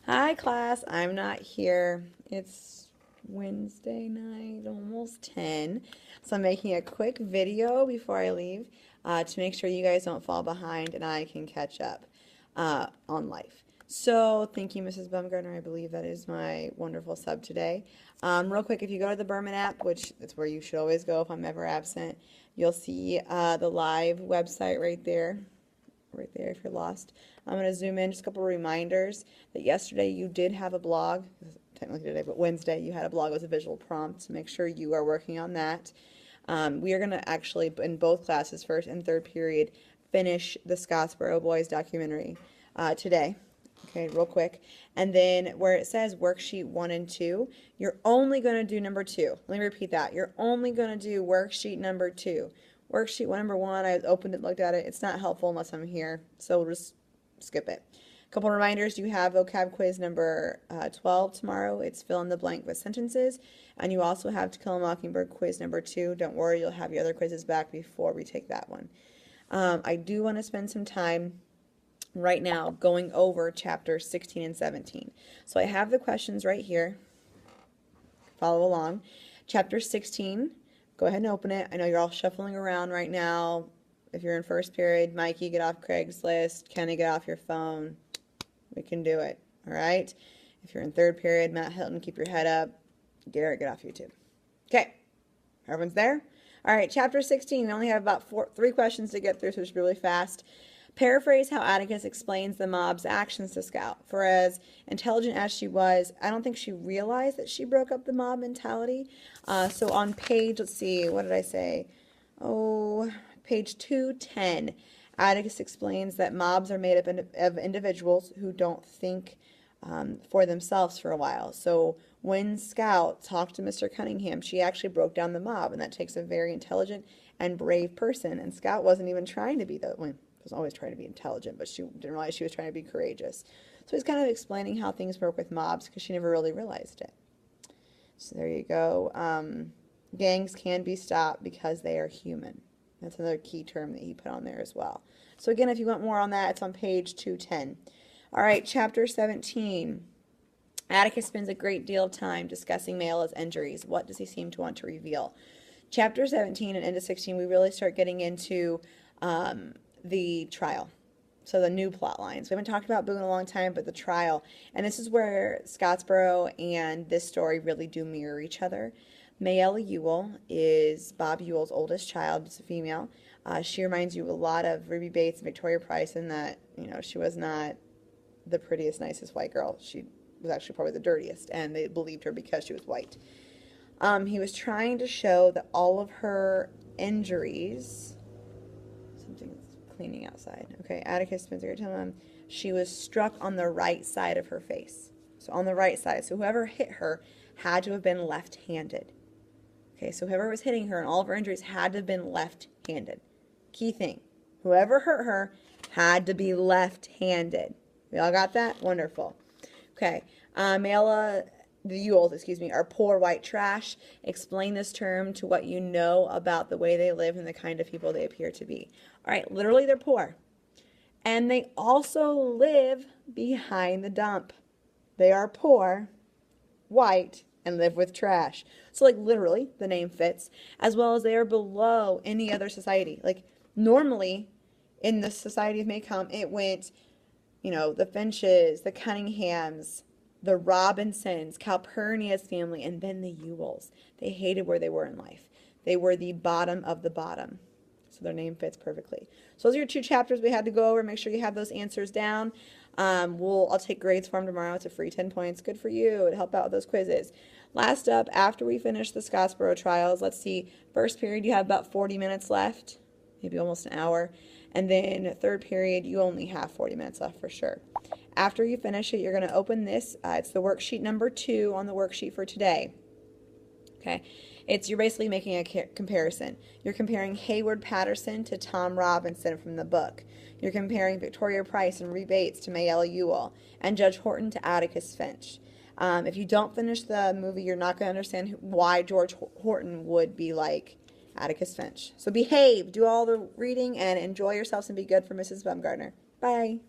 Hi, class. I'm not here. It's Wednesday night, almost 10. So I'm making a quick video before I leave to make sure you guys don't fall behind and I can catch up on life. So thank you, Mrs. Bumgarner. I believe that is my wonderful sub today. Real quick, if you go to the Berman app, which is where you should always go if I'm ever absent, you'll see the live website right there if you're lost. I'm going to zoom in, just a couple of reminders that yesterday you did have a blog, technically today, but Wednesday you had a blog with a visual prompt, so make sure you are working on that. We are going to actually, in both classes, first and third period, finish the Scottsboro Boys documentary today. Okay, real quick. And then where it says worksheet 1 and 2, you're only going to do number 2. Let me repeat that. You're only going to do worksheet number 2. Worksheet number 1, I opened it, looked at it. It's not helpful unless I'm here, so we'll just skip it. A couple reminders, you have vocab quiz number 12 tomorrow. It's fill in the blank with sentences. And you also have To Kill a Mockingbird quiz number 2. Don't worry, you'll have your other quizzes back before we take that one. I do want to spend some time right now going over chapters 16 and 17. So I have the questions right here. Follow along. Chapter 16, go ahead and open it. I know you're all shuffling around right now. If you're in first period, Mikey, get off Craigslist. Kenny, get off your phone. We can do it, all right? If you're in third period, Matt Hilton, keep your head up. Garrett, get off YouTube. Okay, everyone's there? All right, chapter 16, we only have about 3 questions to get through, so it's really fast. Paraphrase how Atticus explains the mob's actions to Scout. For as intelligent as she was, I don't think she realized that she broke up the mob mentality. So on page, let's see, what did I say? Oh, page 210, Atticus explains that mobs are made up of individuals who don't think for themselves for a while. So when Scout talked to Mr. Cunningham, she actually broke down the mob, and that takes a very intelligent and brave person. And Scout wasn't even trying to be was always trying to be intelligent, but she didn't realize she was trying to be courageous. So he's kind of explaining how things work with mobs because she never really realized it. So there you go. Gangs can be stopped because they are human. That's another key term that he put on there as well. So again, if you want more on that, it's on page 210. All right, chapter 17. Atticus spends a great deal of time discussing Mayla's injuries. What does he seem to want to reveal? Chapter 17 and into 16, we really start getting into the trial. So the new plot lines. We haven't talked about Boone in a long time, but the trial. And this is where Scottsboro and this story really do mirror each other. Mayella Ewell is Bob Ewell's oldest child. It's a female. She reminds you a lot of Ruby Bates and Victoria Price in that, she was not the prettiest, nicest white girl. She was actually probably the dirtiest, and they believed her because she was white. He was trying to show that all of her injuries, something's cleaning outside. Okay, Atticus Spencer, telling him she was struck on the right side of her face. So on the right side. So whoever hit her had to have been left-handed. Okay, so whoever was hitting her and all of her injuries had to have been left-handed. Key thing. Whoever hurt her had to be left-handed. We all got that? Wonderful. Okay, the Ewells, are poor white trash. Explain this term to what you know about the way they live and the kind of people they appear to be. All right, literally they're poor. And they also live behind the dump. They are poor, white, and live with trash. So like literally, the name fits, as well as they are below any other society. Like normally in the society of Maycomb, it went, the Finches, the Cunninghams, the Robinsons, Calpurnia's family, and then the Ewells. They hated where they were in life. They were the bottom of the bottom. So their name fits perfectly. So those are your 2 chapters we had to go over. Make sure you have those answers down. I'll take grades for them tomorrow. It's a free 10 points. Good for you. It'll help out with those quizzes. Last up, after we finish the Scottsboro trials, let's see, first period you have about 40 minutes left, maybe almost an hour. And then third period, you only have 40 minutes left for sure. After you finish it, you're going to open this. It's the worksheet number 2 on the worksheet for today. Okay, you're basically making a comparison. You're comparing Hayward Patterson to Tom Robinson from the book. You're comparing Victoria Price and Ruby Bates to Mayella Ewell, and Judge Horton to Atticus Finch. If you don't finish the movie, you're not going to understand why George Horton would be like Atticus Finch. So behave, do all the reading, and enjoy yourselves and be good for Mrs. Bumgarner. Bye.